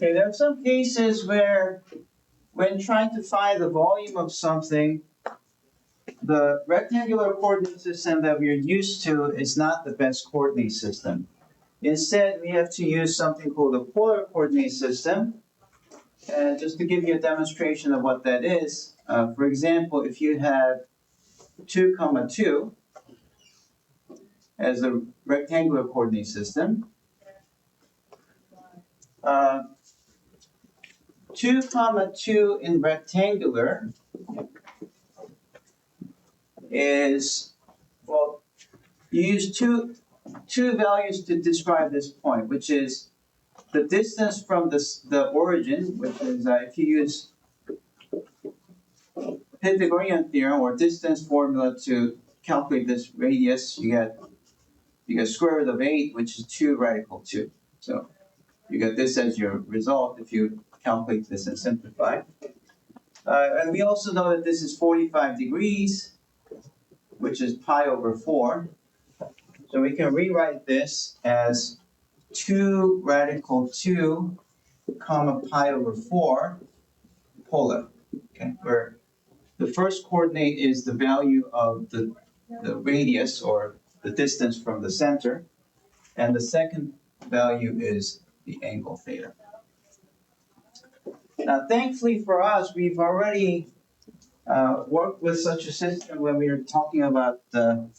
Okay, there are some cases where when trying to find the volume of something, the rectangular coordinate system that we're used to is not the best coordinate system. Instead, we have to use something called a polar coordinate system. And just to give you a demonstration of what that is, for example, if you have 2, 2 as a rectangular coordinate system, 2, 2 in rectangular is, well, you use two values to describe this point, which is the distance from the origin, which is if you use Pythagorean theorem or distance formula to calculate this radius, you get square root of 8, which is 2 radical 2. So you get this as your result if you calculate this and simplify. And we also know that this is 45 degrees, which is pi over 4. So we can rewrite this as 2 radical 2 comma pi over 4 polar. Okay, where the first coordinate is the value of the radius or the distance from the center, and the second value is the angle theta. Now, thankfully for us, we've already worked with such a system when we were talking about the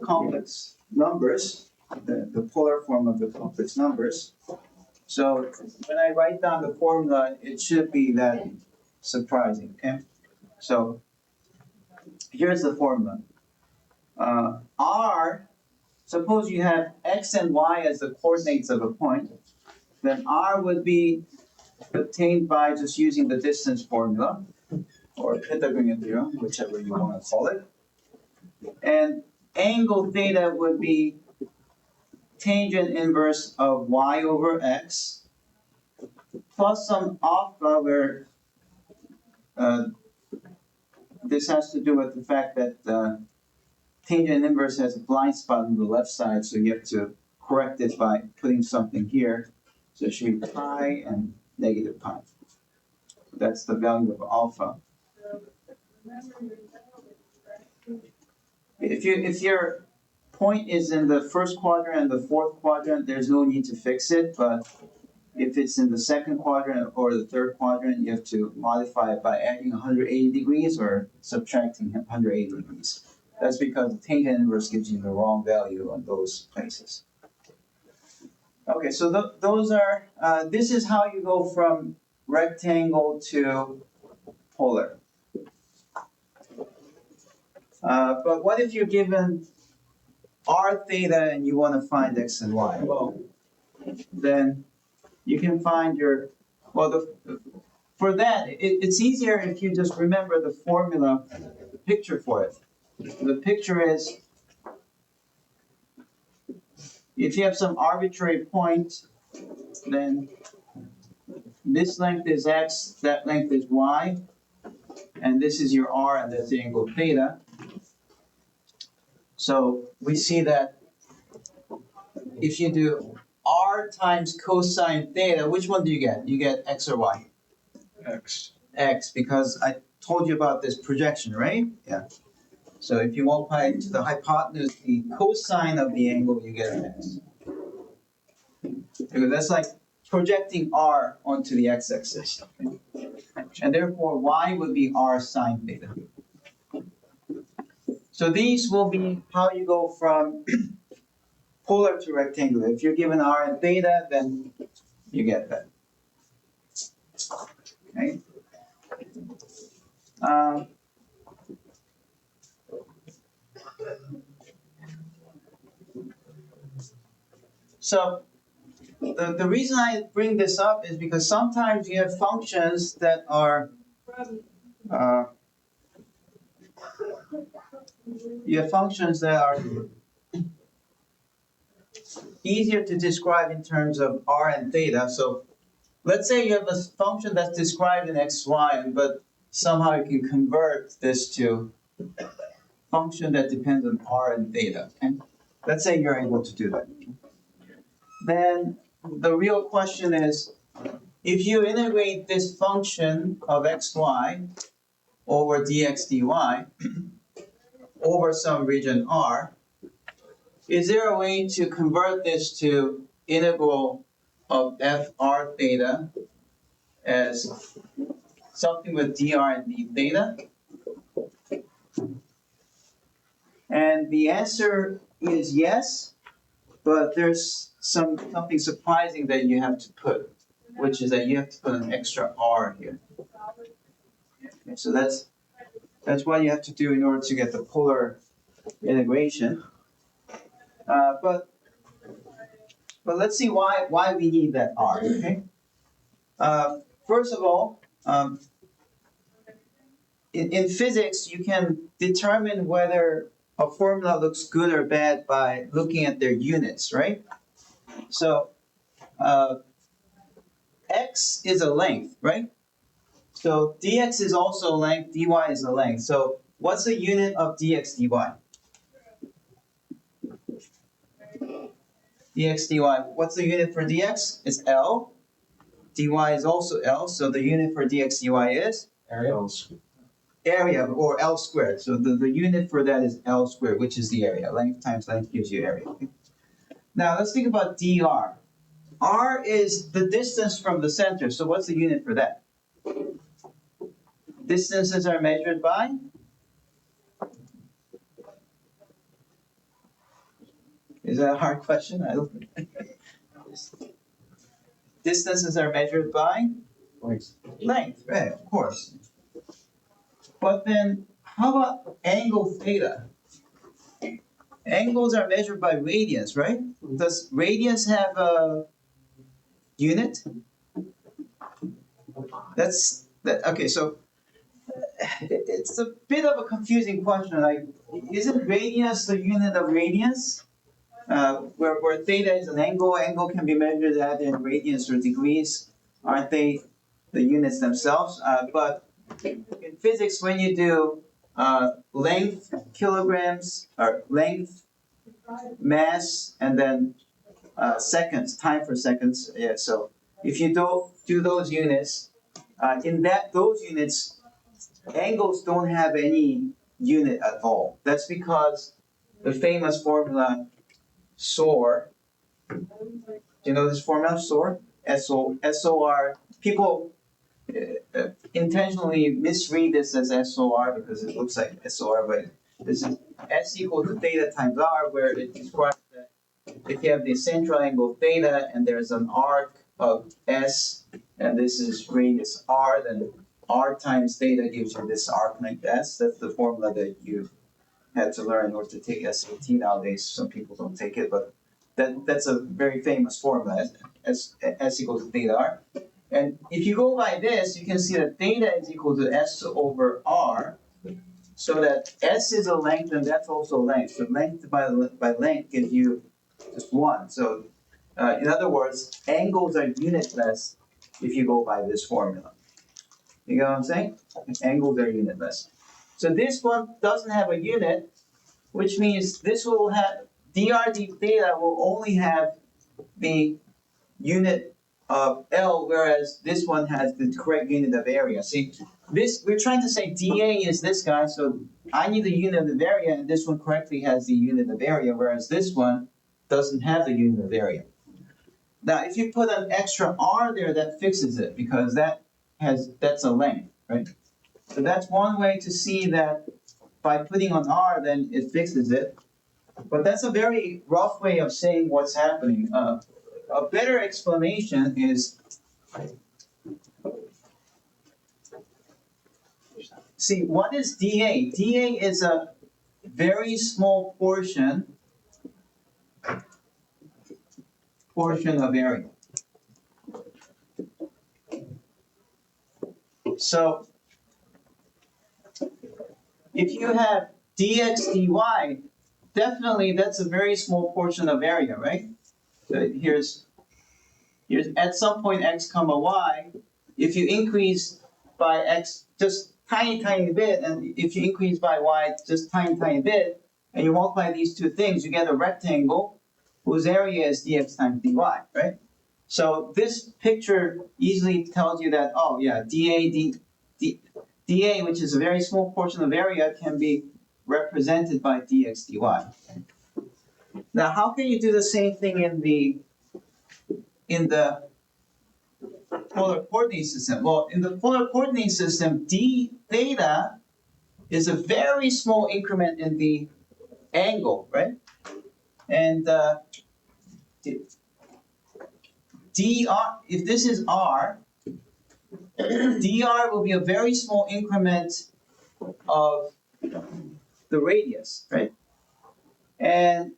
complex numbers, the polar form of the complex numbers. So when I write down the formula, it should be that surprising, okay? So here's the formula. R, suppose you have x and y as the coordinates of a point, then R would be obtained by just using the distance formula, or Pythagorean theorem, whichever you want to call it. And angle theta would be tangent inverse of y over x plus some alpha where this has to do with the fact that tangent inverse has a blind spot on the left side, so you have to correct it by putting something here. So it should be pi and negative pi. That's the value of alpha. If your point is in the first quadrant and the fourth quadrant, there's no need to fix it, but if it's in the second quadrant or the third quadrant, you have to modify it by adding 180 degrees or subtracting 180 degrees. That's because the tangent inverse gives you the wrong value on those places. Okay, so those are, this is how you go from rectangle to polar. But what if you're given r theta and you want to find x and y? Well, then you can find your, well, for that, it's easier if you just remember the formula, the picture for it. The picture is, if you have some arbitrary point, then this length is x, that length is y, and this is your r, and that's the angle theta. So we see that if you do r times cosine theta, which one do you get? You get x or y? X. X, because I told you about this projection, right? Yeah. So if you multiply to the hypotenuse, the cosine of the angle, you get an x. Because that's like projecting r onto the x-axis. And therefore, y would be r sine theta. So these will be how you go from polar to rectangular. If you're given r and theta, then you get that. Okay. So the reason I bring this up is because sometimes you have functions that are easier to describe in terms of r and theta. So let's say you have a function that's described in x, y, but somehow you can convert this to a function that depends on r and theta. Okay? Let's say you're able to do that. Then the real question is, if you integrate this function of xy over dx dy over some region R, is there a way to convert this to integral of fr theta as something with dr and d theta? And the answer is yes, but there's something surprising that you have to put, which is that you have to put an extra r here. Okay, so that's what you have to do in order to get the polar integration. But let's see why we need that r. Okay. First of all, in physics, you can determine whether a formula looks good or bad by looking at their units, right? So x is a length, right? So dx is also a length, dy is a length. So what's the unit of dx dy? Dx dy, what's the unit for dx? It's L. Dy is also L, so the unit for dx dy is? Area, or L squared. So the unit for that is L squared, which is the area. Length times length gives you area. Okay? Now let's think about dr. R is the distance from the center, so what's the unit for that? Distances are measured by? Is that a hard question? I don't Distances are measured by? Length, right, of course. But then, how about angle theta? Angles are measured by radians, right? Does radians have a unit? Okay, so it's a bit of a confusing question. Like, isn't radius the unit of radians? Where theta is an angle can be measured either in radians or degrees. Aren't they the units themselves? But in physics, when you do length, kilograms, or length, mass, and then seconds, time for seconds. Yeah, so if you don't do those units, those units, angles don't have any unit at all. That's because the famous formula SOR. Do you know this formula SOR? SOR. People intentionally misread this as SOR because it looks like SOR, but this is S equal to theta times R, where it describes that if you have the central angle theta and there's an arc of S, and this is radius R, then R times theta gives you this arc length S. That's the formula that you had to learn in order to take SAT nowadays. Some people don't take it, but that's a very famous formula, S equals to theta R. And if you go by this, you can see that theta is equal to S over R, so that S is a length and that's also length. So length by length gives you just 1. So in other words, angles are unitless if you go by this formula. You get what I'm saying? Angles are unitless. So this one doesn't have a unit, which means this will have, dr d theta will only have the unit of L, whereas this one has the correct unit of area. See, we're trying to say dA is this guy, so I need the unit of area, and this one correctly has the unit of area, whereas this one doesn't have the unit of area. Now, if you put an extra r there, that fixes it, because that's a length, right? So that's one way to see that by putting on r, then it fixes it. But that's a very rough way of saying what's happening. A better explanation is, see, what is dA? dA is a very small portion of area. So if you have dx dy, definitely that's a very small portion of area, right? So here's at some point x comma y. If you increase by x just tiny bit, and if you increase by y just tiny bit, and you multiply these two things, you get a rectangle whose area is dx times dy, right? So this picture easily tells you that, oh yeah, dA, which is a very small portion of area, can be represented by dx dy. Now, how can you do the same thing in the polar coordinate system? Well, in the polar coordinate system, d theta is a very small increment in the angle, right? And dr, if this is r, dr will be a very small increment of the radius, right? And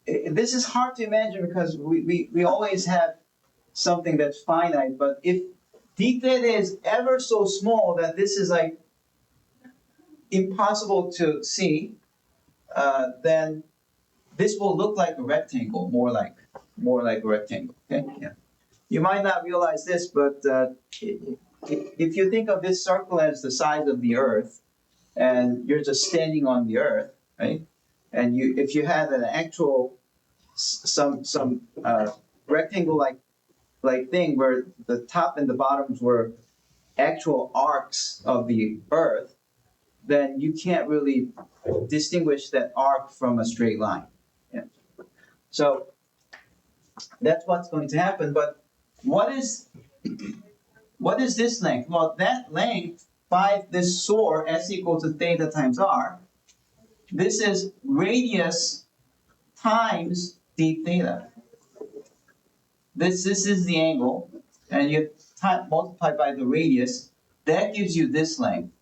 this is hard to imagine because we always have something that's finite, but if d theta is ever so small that this is like impossible to see, then this will look like a rectangle, more like a rectangle. Okay, yeah. You might not realize this, but if you think of this circle as the size of the Earth, and you're just standing on the Earth, right? And if you had an actual some rectangle like thing where the top and the bottoms were actual arcs of the Earth, then you can't really distinguish that arc from a straight line. Yeah. So that's what's going to happen. But what is this length? Well, that length by this SOHR, S equals to theta times r, this is radius times d theta. This is the angle, and you multiply by the radius. That gives you this length.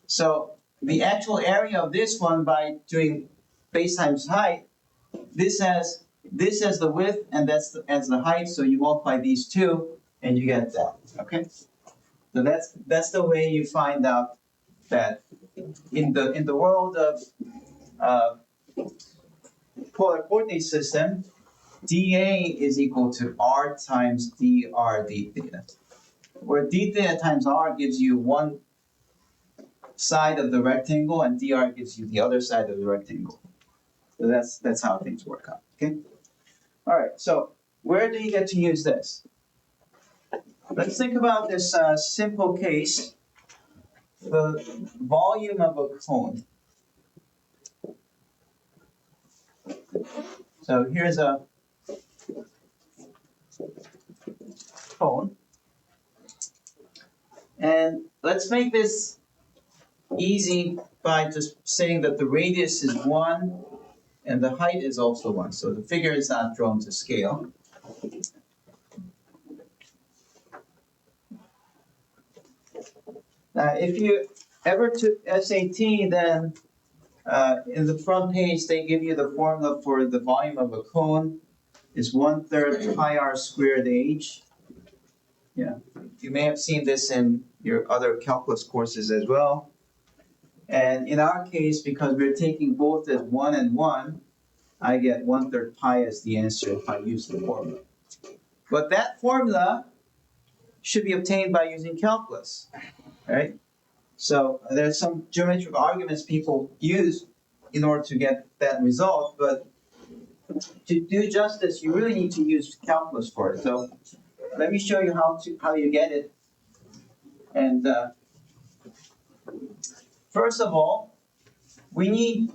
So the actual area of this one by doing base times height, this as the width, and that's as the height. So you multiply these two, and you get that. Okay. So that's the way you find out that in the world of polar coordinate system, dA is equal to r times dr d theta, where d theta times r gives you one side of the rectangle and dr gives you the other side of the rectangle. So that's how things work out. Okay. All right. So where do you get to use this? Let's think about this simple case: the volume of a cone. So here's a cone, and let's make this easy by just saying that the radius is 1 and the height is also 1. So the figure is not drawn to scale. Now, if you ever took SAT, then in the front page they give you the formula for the volume of a cone is 1/3 pi r squared h. Yeah, you may have seen this in your other calculus courses as well. And in our case, because we're taking both as 1 and 1, I get 1/3 pi as the answer if I use the formula. But that formula should be obtained by using calculus, right? So there's some geometric arguments people use in order to get that result, but to do justice, you really need to use calculus for it. So let me show you how you get it. And first of all, we need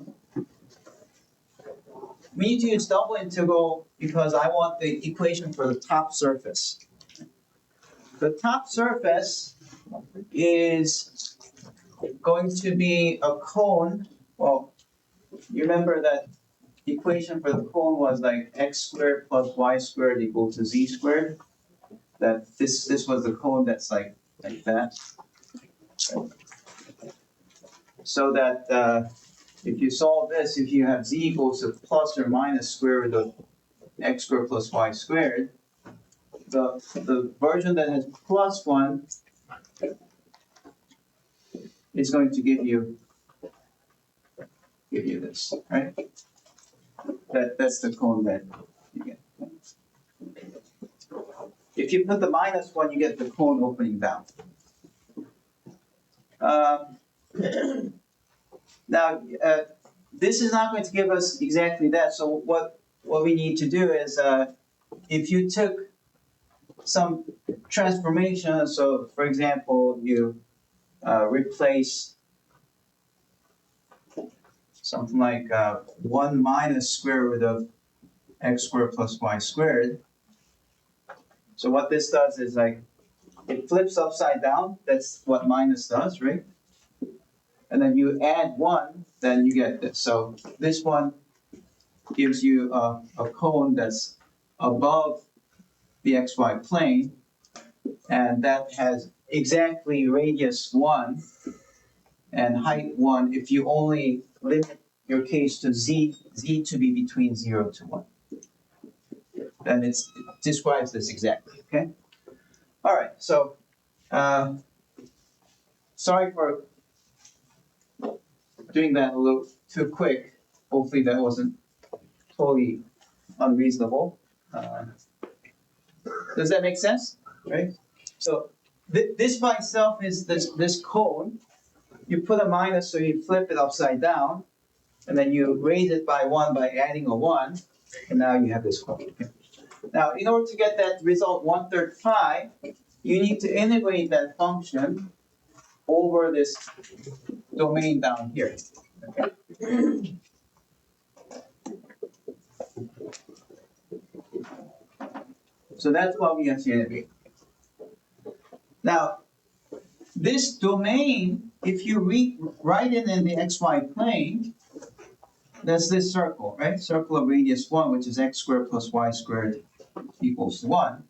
to use double integral because I want the equation for the top surface. The top surface is going to be a cone. Well, you remember that the equation for the cone was like x squared plus y squared equal to z squared. That this was the cone that's like that. So that if you solve this, if you have z equals to plus or minus square root of x squared plus y squared, the version that has plus 1 is going to give you this, right? That's the cone that you get. If you put the minus 1, you get the cone opening down. Now, this is not going to give us exactly that. So what we need to do is, if you took some transformation. So for example, you replace something like 1 minus square root of x squared plus y squared. So what this does is like, it flips upside down. That's what minus does, right? And then you add 1, then you get this. So this one gives you a cone that's above the xy plane, and that has exactly radius 1 and height 1 if you only limit your case to z to be between 0 to 1. Then it describes this exactly, okay? All right, so sorry for doing that a little too quick. Hopefully that wasn't totally unreasonable. Does that make sense? Right? So this by itself is this cone. You put a minus, so you flip it upside down, and then you raise it by 1 by adding a 1, and now you have this cone. Okay? Now, in order to get that result 1/3 pi, you need to integrate that function over this domain down here. Okay? So that's what we have to integrate. Now, this domain, if you write it in the xy plane, that's this circle, right? Circle of radius 1, which is x squared plus y squared equals 1.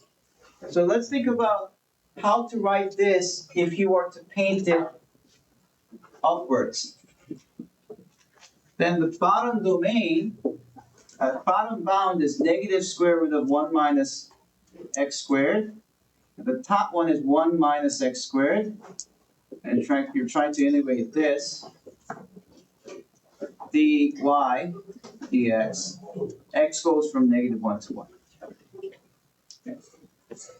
So let's think about how to write this if you were to paint it upwards. Then the bottom domain, bottom bound is negative square root of 1 minus x squared. The top one is 1 minus x squared. And you're trying to integrate this. dy dx. X goes from negative 1 to 1. Okay.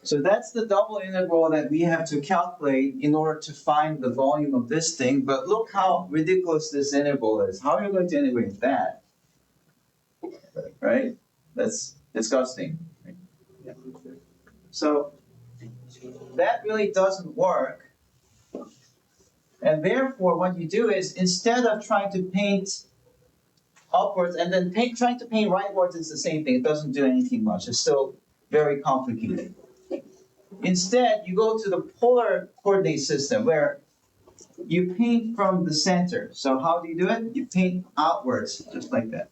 So that's the double integral that we have to calculate in order to find the volume of this thing. But look how ridiculous this integral is. How are you going to integrate that? Right? That's disgusting. Right? Yeah. So that really doesn't work. And therefore, what you do is, instead of trying to paint upwards and then trying to paint rightwards, it's the same thing. It doesn't do anything much. It's still very complicated. Instead, you go to the polar coordinate system where you paint from the center. So how do you do it? You paint outwards, just like that.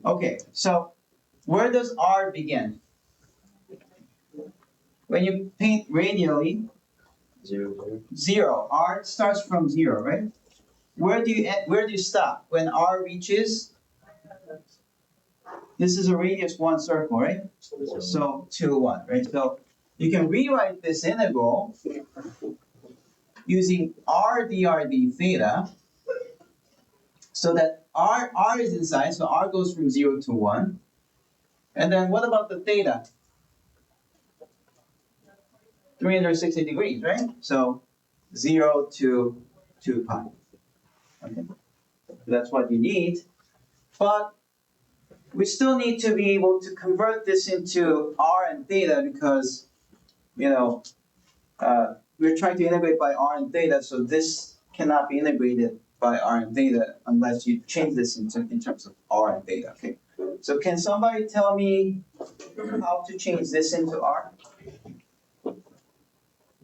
Okay, so where does R begin? When you paint radially, 0. R starts from 0, right? Where do you stop? When R reaches, this is a radius 1 circle, right? So 2, 1, right? So you can rewrite this integral using r dr d theta, so that r is inside, so r goes from 0 to 1. And then what about the theta? 360 degrees, right? So 0 to 2 pi. Okay. That's what you need. But we still need to be able to convert this into r and theta because, we're trying to integrate by r and theta, so this cannot be integrated by r and theta unless you change this in terms of r and theta. Okay. So can somebody tell me how to change this into r?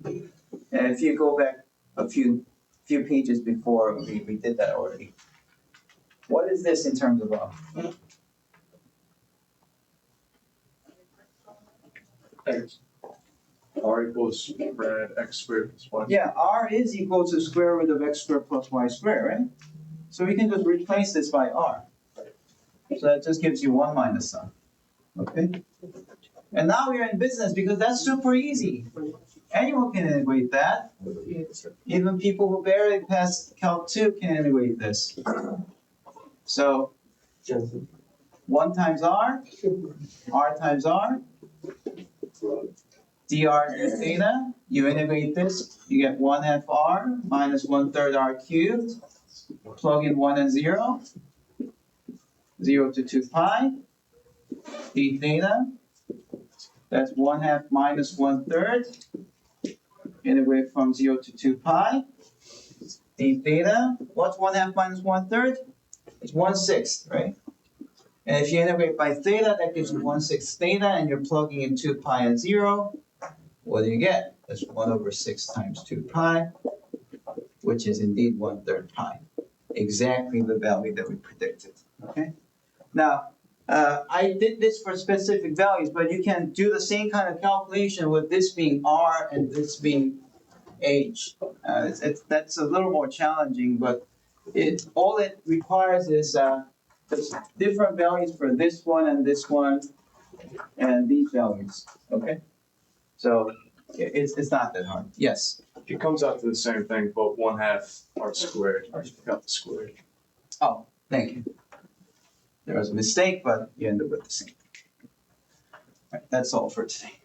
And if you go back a few pages before, we did that already. What is this in terms of r? X. R equals square x squared plus y. Yeah, r is equal to square root of x squared plus y squared, right? So we can just replace this by r. So that just gives you 1 minus r. Okay? And now we're in business because that's super easy. Anyone can integrate that. Even people who barely passed Calc 2 can integrate this. So 1 times r times r, dr d theta, you integrate this, you get 1/2 r minus 1/3 r cubed, plug in 1 and 0, 0 to 2 pi, d theta, that's 1/2 minus 1/3, integrate from 0 to 2 pi, d theta, what's 1/2 minus 1/3? It's 1/6, right? And if you integrate by theta, that gives you 1/6 theta, and you're plugging in 2 pi and 0. What do you get? That's 1/6 times 2 pi, which is indeed 1/3 pi. Exactly the value that we predicted, okay? Now, I did this for specific values, but you can do the same kind of calculation with this being R and this being H. That's a little more challenging, but all it requires is there's different values for this one, and these values, okay? So it's not that hard. Yes? It comes out to the same thing, but 1/2 r squared. I forgot the squared. Oh, thank you. There was a mistake, but you ended up with the same. All right, that's all for today.